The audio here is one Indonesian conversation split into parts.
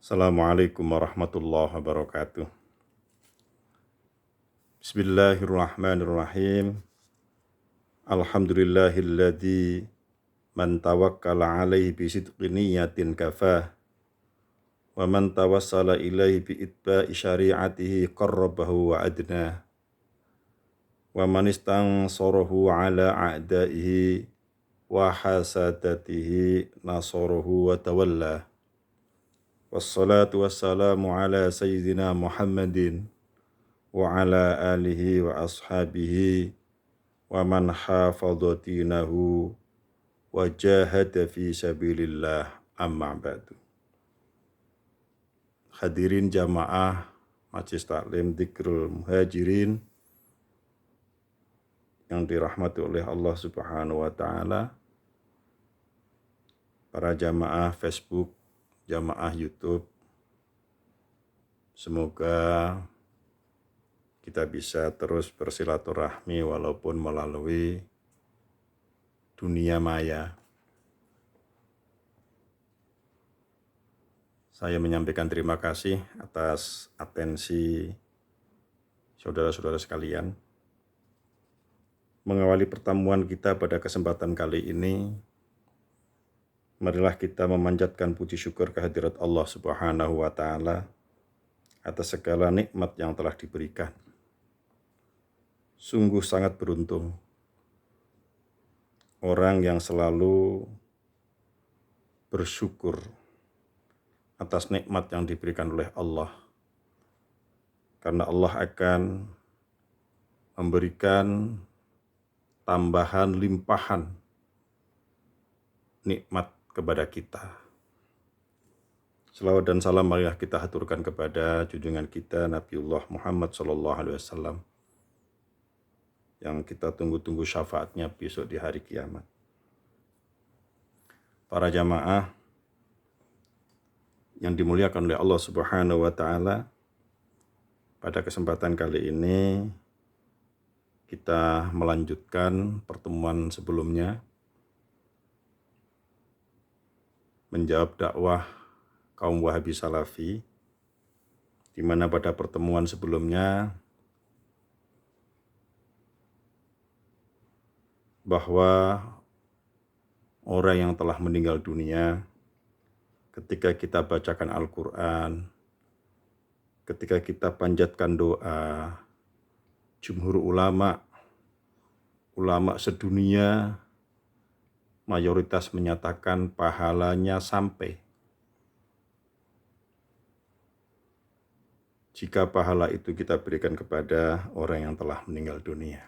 Assalamualaikum warahmatullahi wabarakatuh. Bismillahirrahmanirrahim. Alhamdulillahilladzi man tawakkala alaihi bisidqi niyatin kafah wa man tawassala ilaihi bi itba'i syari'atihi qarrabahu wa adnah wa man istansarahu ala a'daihi wa hasadatihi nasarahu wa tawalla. Wassalatu wassalamu ala sayyidina Muhammadin wa ala alihi wa ashabihi wa man hafadha dinahu wa jahada fi sabilillah, amma ba'du. Hadirin jamaah Majelis Taklim Dzikrul Muhajirin yang dirahmati oleh Allah Subhanahu wa taala, para jamaah Facebook, jamaah YouTube, semoga kita bisa terus bersilaturahmi walaupun melalui dunia maya. Saya menyampaikan terima kasih atas atensi saudara-saudara sekalian. Mengawali pertemuan kita pada kesempatan kali ini, marilah kita memanjatkan puji syukur kehadirat Allah Subhanahu wa taala atas segala nikmat yang telah diberikan. Sungguh sangat beruntung orang yang selalu bersyukur atas nikmat yang diberikan oleh Allah, karena Allah akan memberikan tambahan limpahan nikmat kepada kita. Selawat dan salam marilah kita haturkan kepada junjungan kita Nabiullah Muhammad SAW yang kita tunggu-tunggu syafaatnya besok di hari kiamat. Para jamaah yang dimuliakan oleh Allah Subhanahu wa taala, pada kesempatan kali ini kita melanjutkan pertemuan sebelumnya menjawab dakwah kaum Wahabi Salafi, di mana pada pertemuan sebelumnya bahwa orang yang telah meninggal dunia, ketika kita bacakan Al-Quran, ketika kita panjatkan doa, jumhur ulama sedunia mayoritas menyatakan pahalanya sampai. Jika pahala itu kita berikan kepada orang yang telah meninggal dunia.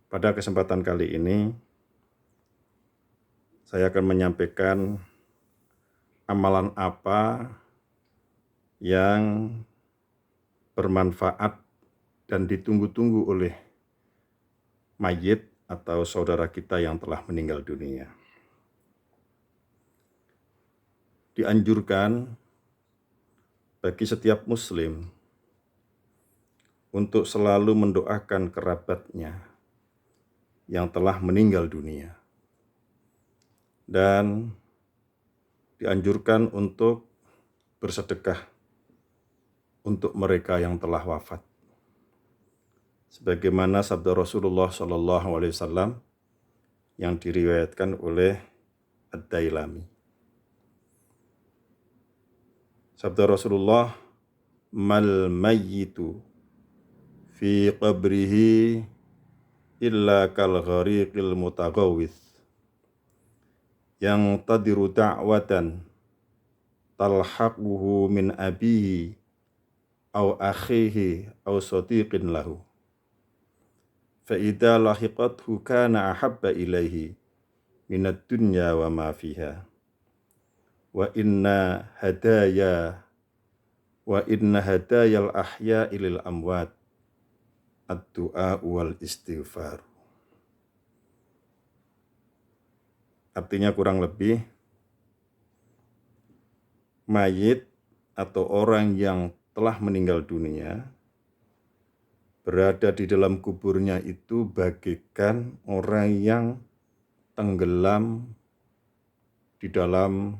Pada kesempatan kali ini, saya akan menyampaikan amalan apa yang bermanfaat dan ditunggu-tunggu oleh mayit atau saudara kita yang telah meninggal dunia. Dianjurkan bagi setiap muslim untuk selalu mendoakan kerabatnya yang telah meninggal dunia, dan dianjurkan untuk bersedekah untuk mereka yang telah wafat, sebagaimana sabda Rasulullah SAW yang diriwayatkan oleh Ad-Dailami. Sabda Rasulullah, mal mayyitu fi qabrihi illa kal ghariqil mutaghawwith yang tadiru da'watan talhaquhu min abihi aw akhihi aw sadiqin lahu fa idza lahiqathu kana ahabba ilaihi minad dunya wa ma fiha wa inna hadayal ahya'i lil amwat ad-du'a wal istighfar. Artinya kurang lebih, mayit atau orang yang telah meninggal dunia berada di dalam kuburnya itu bagaikan orang yang tenggelam di dalam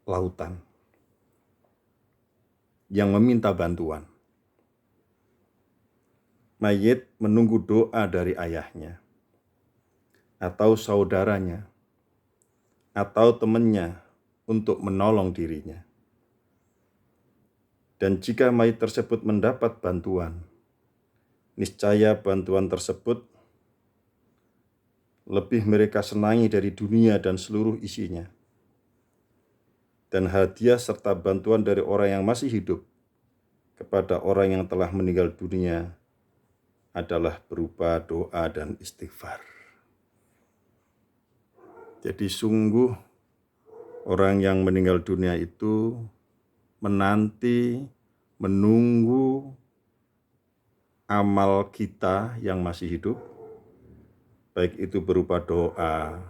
lautan yang meminta bantuan. Mayit menunggu doa dari ayahnya, atau saudaranya, atau temannya untuk menolong dirinya. Dan jika mayit tersebut mendapat bantuan, niscaya bantuan tersebut lebih mereka senangi dari dunia dan seluruh isinya. Dan hadiah serta bantuan dari orang yang masih hidup kepada orang yang telah meninggal dunia adalah berupa doa dan istighfar. Jadi sungguh orang yang meninggal dunia itu menanti, menunggu amal kita yang masih hidup, baik itu berupa doa,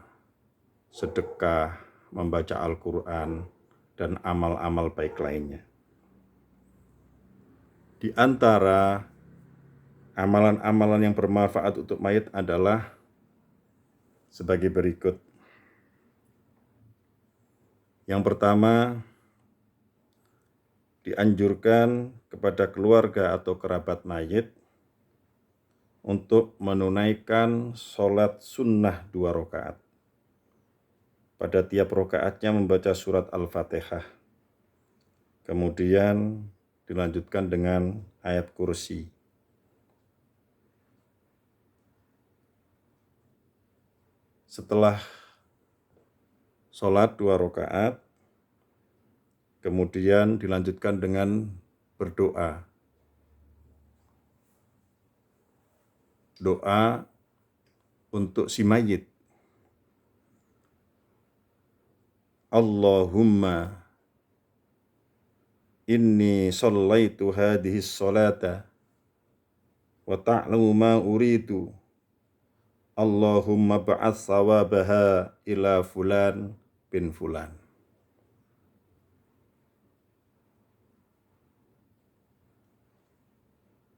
sedekah, membaca Al-Quran, dan amal-amal baik lainnya. Di antara amalan-amalan yang bermanfaat untuk mayit adalah sebagai berikut. Yang pertama, dianjurkan kepada keluarga atau kerabat mayit untuk menunaikan sholat sunnah 2 rakaat. Pada tiap rakaatnya membaca surat Al-Fatihah. Kemudian dilanjutkan dengan ayat kursi. Setelah sholat 2 rakaat, kemudian dilanjutkan dengan berdoa. Doa untuk si mayit. Allahumma inni shallaitu hadhihi sholata wa ta'lamu ma uridu. Allahumma ba'ats sawabaha ila fulan bin fulan.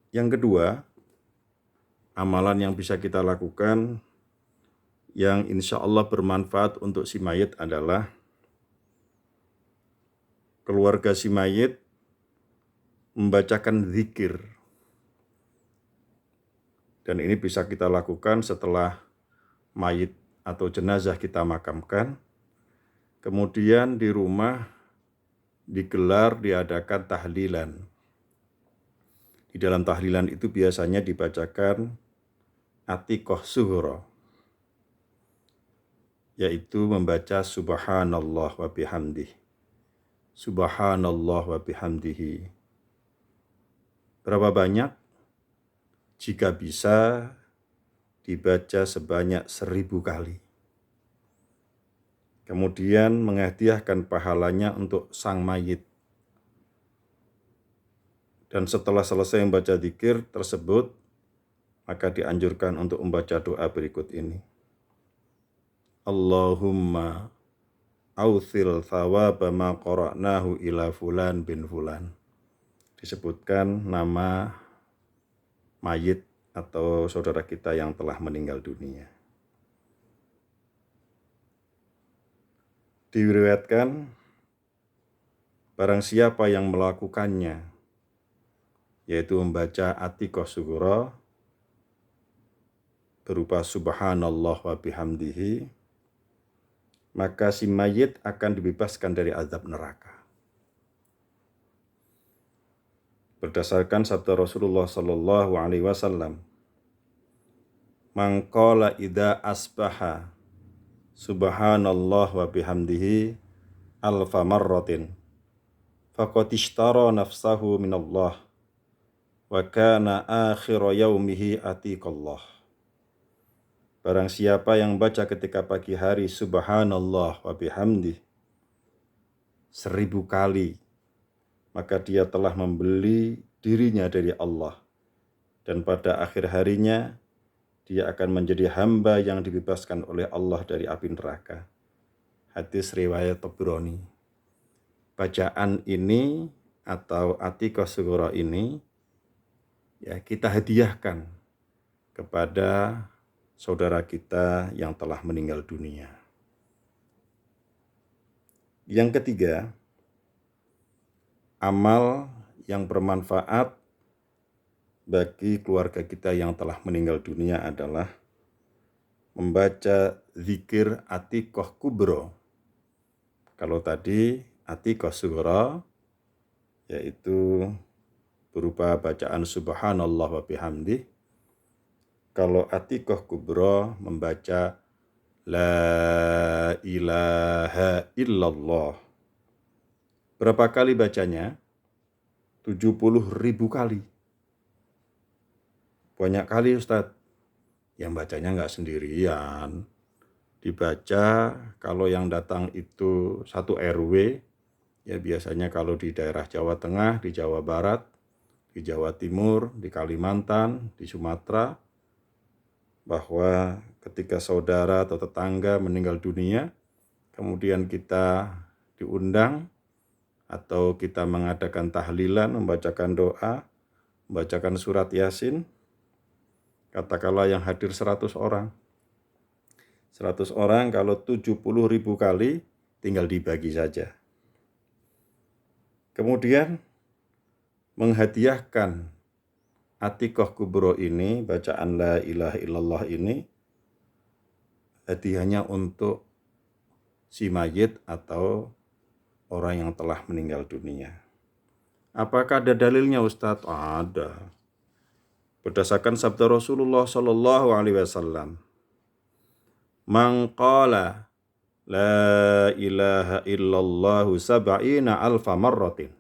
Yang kedua, amalan yang bisa kita lakukan yang insya Allah bermanfaat untuk si mayit adalah keluarga si mayit membacakan zikir. Dan ini bisa kita lakukan setelah mayit atau jenazah kita makamkan. Kemudian di rumah diadakan tahlilan. Di dalam tahlilan itu biasanya dibacakan Atiqah Sughra, yaitu membaca Subhanallah wa bihamdih. Subhanallah wa bihamdihi. Berapa banyak? Jika bisa dibaca sebanyak 1000 kali. Kemudian menghadiahkan pahalanya untuk sang mayit. Dan setelah selesai membaca zikir tersebut, maka dianjurkan untuk membaca doa berikut ini. Allahumma awthil thawaba ma qara'nahu ila fulan bin fulan. Disebutkan nama mayit atau saudara kita yang telah meninggal dunia. Diriwayatkan, barang siapa yang melakukannya, yaitu membaca Atiqah Sughra berupa Subhanallah wa bihamdihi, maka si mayit akan dibebaskan dari azab neraka. Berdasarkan sabda Rasulullah sallallahu alaihi wasallam, "Man qala idza asbaha Subhanallah wa bihamdihi alfa marratin faqad ishtara nafsahu minallah wa kana akhir yaumihi atiqallah." Barang siapa yang baca ketika pagi hari Subhanallah wa bihamdih 1000 kali, maka dia telah membeli dirinya dari Allah. Dan pada akhir harinya, dia akan menjadi hamba yang dibebaskan oleh Allah dari api neraka. Hadis riwayat Tabrani. Bacaan ini atau Atiqah Sughra ini ya kita hadiahkan kepada saudara kita yang telah meninggal dunia. Yang ketiga, amal yang bermanfaat bagi keluarga kita yang telah meninggal dunia adalah membaca zikir Atiqah Kubro. Kalau tadi Atiqah Sughra, yaitu berupa bacaan Subhanallah wa bihamdih. Kalau Atiqah Kubro membaca La ilaha illallah. Berapa kali bacanya? 70.000 kali. Banyak kali Ustadz. Yang bacanya nggak sendirian. Dibaca kalau yang datang itu satu RW, ya biasanya kalau di daerah Jawa Tengah, di Jawa Barat, di Jawa Timur, di Kalimantan, di Sumatera, bahwa ketika saudara atau tetangga meninggal dunia, kemudian kita diundang atau kita mengadakan tahlilan, membacakan doa, membacakan surat Yasin, katakanlah yang hadir 100 orang. 100 orang kalau 70.000 kali tinggal dibagi saja. Kemudian menghadiahkan Atiqah Kubro ini, bacaan La ilaha illallah ini, hadiahnya untuk si mayit atau orang yang telah meninggal dunia. Apakah ada dalilnya Ustadz? Ada. Berdasarkan sabda Rasulullah SAW, Man qala la ilaha illallahu sab'ina alfa marratin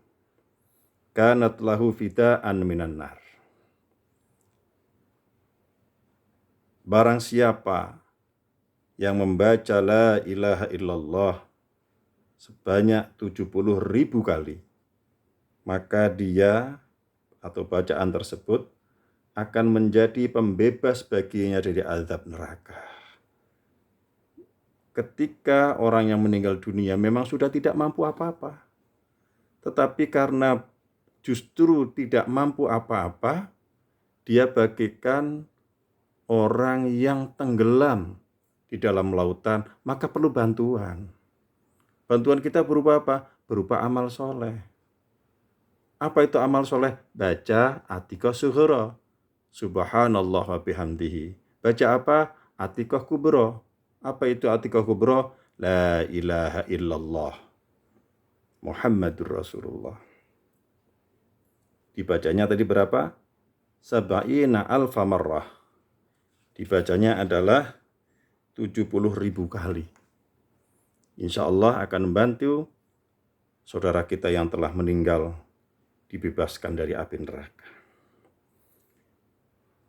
kanat lahu fida'an minan nar. Barang siapa yang membaca la ilaha illallah sebanyak 70.000 kali, maka dia atau bacaan tersebut akan menjadi pembebas baginya dari azab neraka. Ketika orang yang meninggal dunia memang sudah tidak mampu apa-apa, tetapi karena justru tidak mampu apa-apa, dia bagaikan orang yang tenggelam di dalam lautan, maka perlu bantuan. Bantuan kita berupa apa? Berupa amal soleh. Apa itu amal soleh? Baca Atiqah Sughra, Subhanallah wa bihamdihi. Baca apa? Atiqah Kubro. Apa itu Atiqah Kubro? La ilaha illallah Muhammadur Rasulullah. Dibacanya tadi berapa? Sab'ina alfa marrah. Dibacanya adalah 70.000 kali. Insya Allah akan membantu saudara kita yang telah meninggal dibebaskan dari api neraka.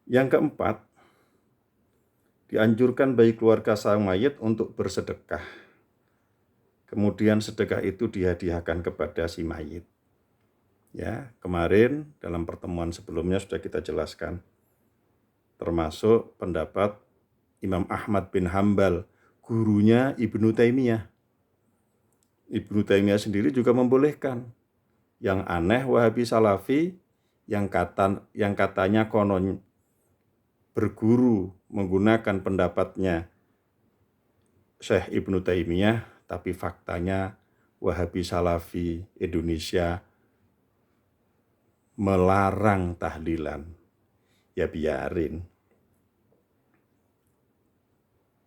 Yang keempat, dianjurkan bagi keluarga sang mayit untuk bersedekah. Kemudian sedekah itu dihadiahkan kepada si mayit. Ya, kemarin dalam pertemuan sebelumnya sudah kita jelaskan, termasuk pendapat Imam Ahmad bin Hambal, gurunya Ibnu Taimiyah. Ibnu Taimiyah sendiri juga membolehkan. Yang aneh Wahabi Salafi yang katanya konon berguru menggunakan pendapatnya Syekh Ibnu Taimiyah, tapi faktanya Wahabi Salafi Indonesia melarang tahlilan. Ya biarin.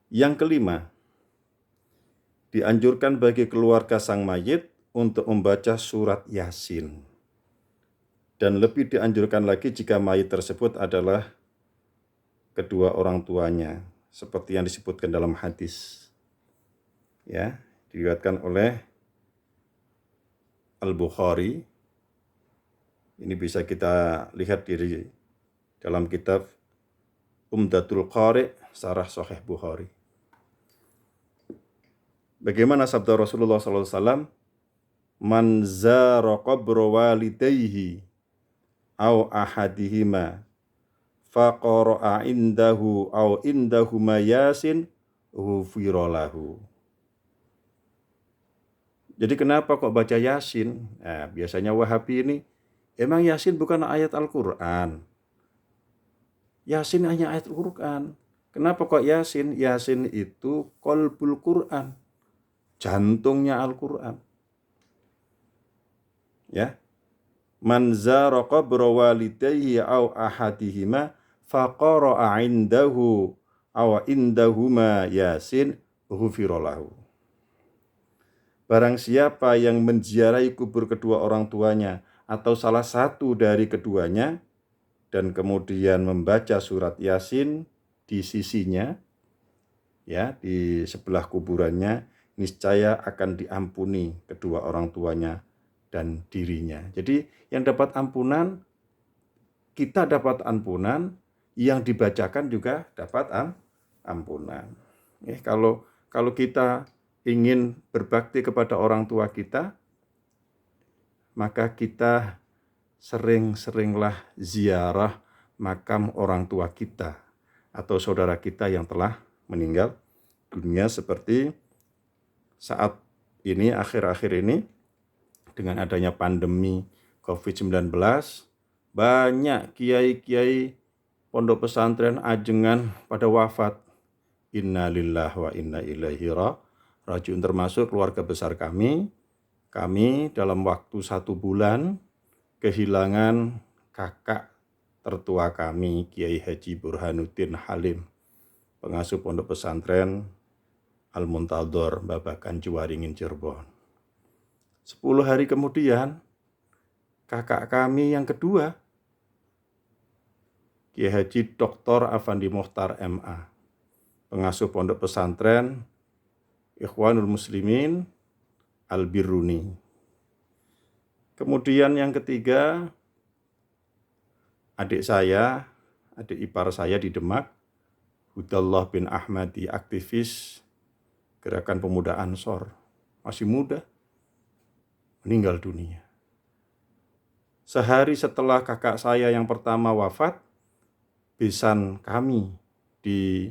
Yang kelima, dianjurkan bagi keluarga sang mayit untuk membaca surat Yasin. Dan lebih dianjurkan lagi jika mayit tersebut adalah kedua orang tuanya, seperti yang disebutkan dalam hadis. Ya, diriwayatkan oleh Al-Bukhari. Ini bisa kita lihat di dalam kitab Umdatul Qari, Syarah Sahih Bukhari. Bagaimana sabda Rasulullah SAW? Man zara qabra walidayhi aw ahadihima faqara'a indahu aw indahuma yasin ghufira lahu. Jadi kenapa kok baca Yasin? Nah, biasanya Wahabi ini, emang Yasin bukan ayat Al-Quran? Yasin hanya ayat Al-Quran. Kenapa kok Yasin? Yasin itu qalbul Quran, jantungnya Al-Quran. Ya, Man zara qabra walidayhi aw ahadihima faqara'a indahu aw indahuma yasin ghufira lahu. Barang siapa yang menziarahi kubur kedua orang tuanya atau salah satu dari keduanya dan kemudian membaca surat Yasin di sisinya, ya, di sebelah kuburannya, niscaya akan diampuni kedua orang tuanya dan dirinya. Jadi yang dapat ampunan, kita dapat ampunan, yang dibacakan juga dapat ampunan. Kalau kita ingin berbakti kepada orang tua kita, maka kita sering-seringlah ziarah makam orang tua kita atau saudara kita yang telah meninggal dunia, seperti saat ini, akhir-akhir ini, dengan adanya pandemi COVID-19, banyak kiai-kiai pondok pesantren Ajengan pada wafat. Innalillahi wa inna ilaihi rajiun, termasuk keluarga besar kami. Kami dalam waktu 1 bulan kehilangan kakak tertua kami, Kiai Haji Burhanuddin Halim, pengasuh pondok pesantren Al-Muntadhor, Babakan, Ciwaringin, Cirebon. 10 hari kemudian, kakak kami yang kedua, Kiai Haji Dr. Afandi Mukhtar MA, pengasuh pondok pesantren Ikhwanul Muslimin Al-Birruni. Kemudian yang ketiga, adik ipar saya di Demak, Hudallah bin Ahmadi, aktivis Gerakan Pemuda Ansor, masih muda, meninggal dunia. Sehari setelah kakak saya yang pertama wafat, besan kami di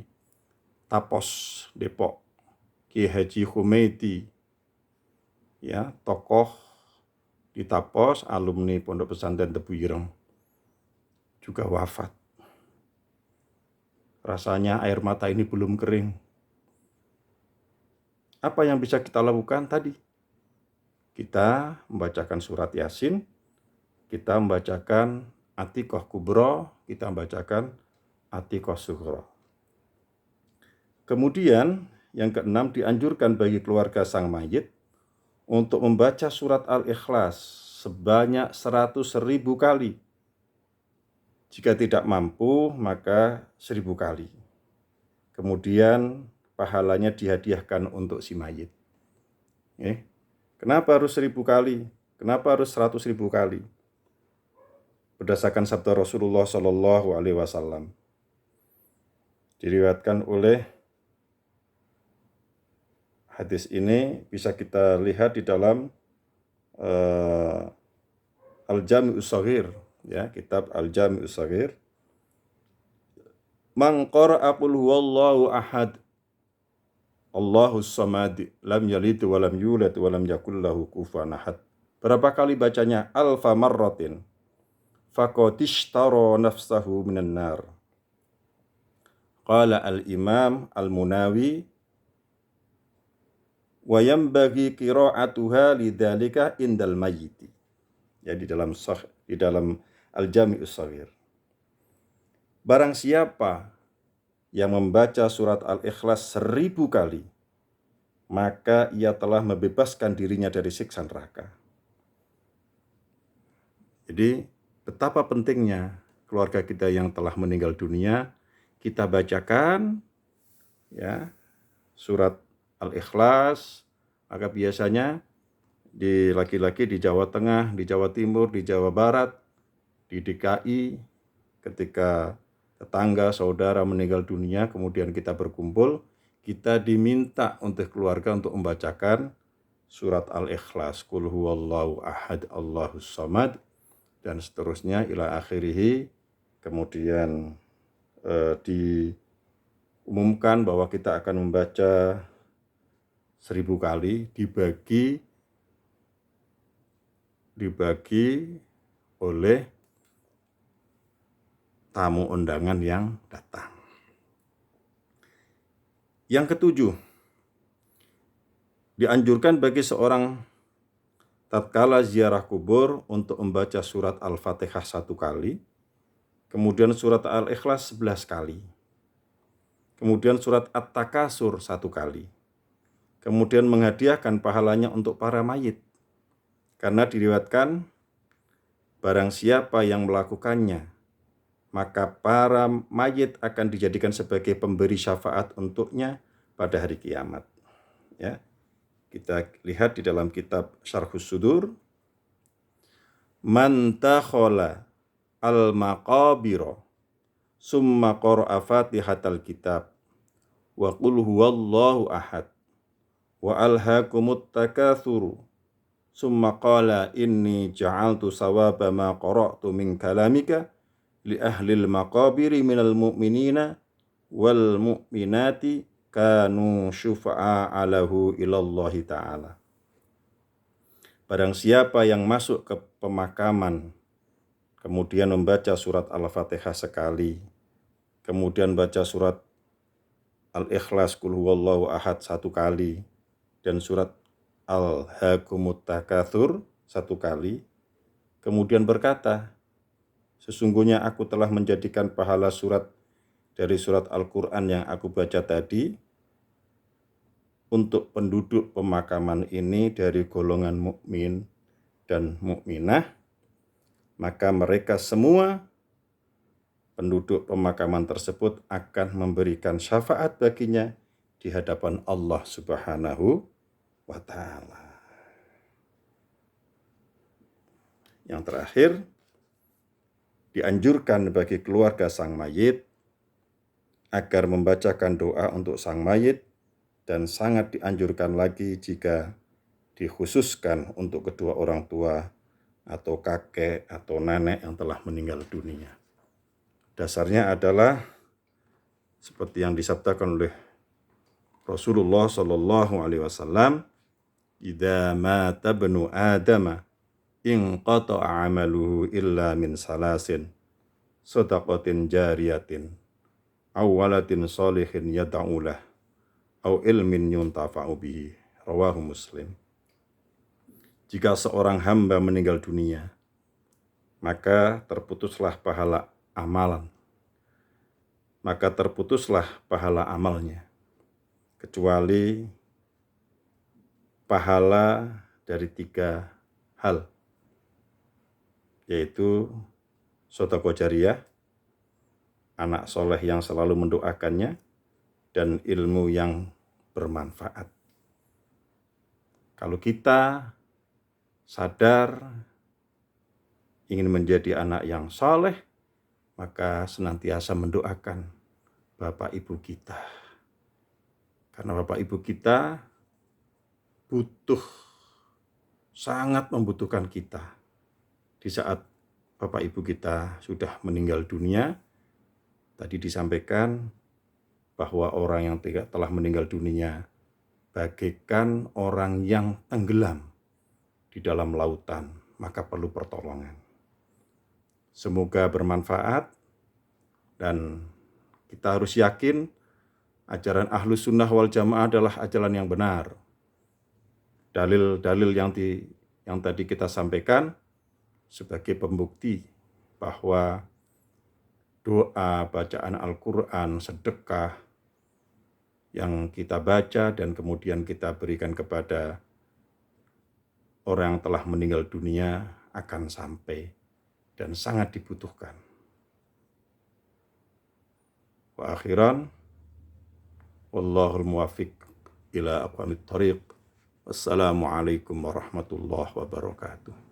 Tapos, Depok, Kiai Haji Humeidi, ya, tokoh di Tapos, alumni Pondok Pesantren Tebu Ireng, juga wafat. Rasanya air mata ini belum kering. Apa yang bisa kita lakukan tadi? Kita membacakan surat Yasin, kita membacakan Atiqah Kubro, kita membacakan Atiqah Sughra. Kemudian yang keenam, dianjurkan bagi keluarga sang mayit untuk membaca surat Al-Ikhlas sebanyak 100.000 kali. Jika tidak mampu, maka 1000 kali. Kemudian pahalanya dihadiahkan untuk si mayit. Kenapa harus 1000 kali? Kenapa harus 100.000 kali? Berdasarkan sabda Rasulullah SAW, diriwayatkan oleh hadis ini bisa kita lihat di dalam Al-Jami'us Shaghir, ya, kitab Al-Jami'us Shaghir. Man qara'a qul huwallahu ahad, Allahus samad, lam yalid wa lam yulad wa lam yakul lahu kufuwan ahad. Berapa kali bacanya? Alfa marratin. Faqad ishtara nafsahu minan nar. Qala al-Imam Al-Munawi, wa yanbaghi qira'atuha lidzalika indal mayyiti. Ya, di dalam Al-Jami'us Shaghir. Barang siapa yang membaca surat Al-Ikhlas 1000 kali, maka ia telah membebaskan dirinya dari siksa neraka. Jadi betapa pentingnya keluarga kita yang telah meninggal dunia, kita bacakan, ya, surat Al-Ikhlas. Maka biasanya di laki-laki di Jawa Tengah, di Jawa Timur, di Jawa Barat, di DKI, ketika tetangga, saudara meninggal dunia, kemudian kita berkumpul, kita diminta untuk keluarga untuk membacakan surat Al-Ikhlas, Qul huwallahu ahad, Allahus samad, dan seterusnya ila akhirih. Kemudian diumumkan bahwa kita akan membaca 1000 kali, dibagi oleh tamu undangan yang datang. Yang ketujuh, dianjurkan bagi seorang tatkala ziarah kubur untuk membaca surat Al-Fatihah 1 kali, kemudian surat Al-Ikhlas 11 kali, kemudian surat At-Takasur 1 kali, kemudian menghadiahkan pahalanya untuk para mayit. Karena diriwayatkan, barang siapa yang melakukannya, maka para mayit akan dijadikan sebagai pemberi syafaat untuknya pada hari kiamat. Ya, kita lihat di dalam kitab Syarhus Sudur, man takhala al-maqabiro summa qara'a fatihatal kitab wa qul huwallahu ahad wa alhaakumut takatsuru summa qala inni ja'altu sawaba ma qara'tu min kalamika li ahlil maqabiri minal mu'minina wal mu'minati kanu syufa'a alahu ilallahi ta'ala. Barang siapa yang masuk ke pemakaman, kemudian membaca surat Al-Fatihah sekali, kemudian baca surat Al-Ikhlas Qul huwallahu ahad 1 kali, dan surat Al-Haakumut Takatsur 1 kali, kemudian berkata, sesungguhnya aku telah menjadikan pahala surat dari surat Al-Quran yang aku baca tadi untuk penduduk pemakaman ini dari golongan mukmin dan mukminah, maka mereka semua penduduk pemakaman tersebut akan memberikan syafaat baginya di hadapan Allah Subhanahu wa Ta'ala. Yang terakhir, dianjurkan bagi keluarga sang mayit agar membacakan doa untuk sang mayit, dan sangat dianjurkan lagi jika dikhususkan untuk kedua orang tua atau kakek atau nenek yang telah meninggal dunia. Dasarnya adalah seperti yang disabdakan oleh Rasulullah Shallallahu Alaihi Wasallam, "Idza mata ibnu Adama inqata'a 'amaluhu illa min salasin, shadaqatin jariyatin, aw waladin shalihin yad'u lahu, aw ilmin yuntafa'u bihi." Rawahu Muslim. Jika seorang hamba meninggal dunia, maka terputuslah pahala amalnya, kecuali pahala dari 3 hal, yaitu sedekah jariyah, anak soleh yang selalu mendoakannya, dan ilmu yang bermanfaat. Kalau kita sadar ingin menjadi anak yang soleh, maka senantiasa mendoakan Bapak Ibu kita. Karena Bapak Ibu kita sangat membutuhkan kita. Di saat Bapak Ibu kita sudah meninggal dunia, tadi disampaikan bahwa orang yang telah meninggal dunia bagaikan orang yang tenggelam di dalam lautan, maka perlu pertolongan. Semoga bermanfaat, dan kita harus yakin ajaran Ahlus Sunnah wal Jamaah adalah ajaran yang benar. Dalil-dalil yang tadi kita sampaikan sebagai pembukti bahwa doa, bacaan Al-Quran, sedekah yang kita baca dan kemudian kita berikan kepada orang yang telah meninggal dunia akan sampai dan sangat dibutuhkan. Wa akhiran, wallahul muwaffiq ila aqwamit thariq. Wassalamualaikum warahmatullahi wabarakatuh.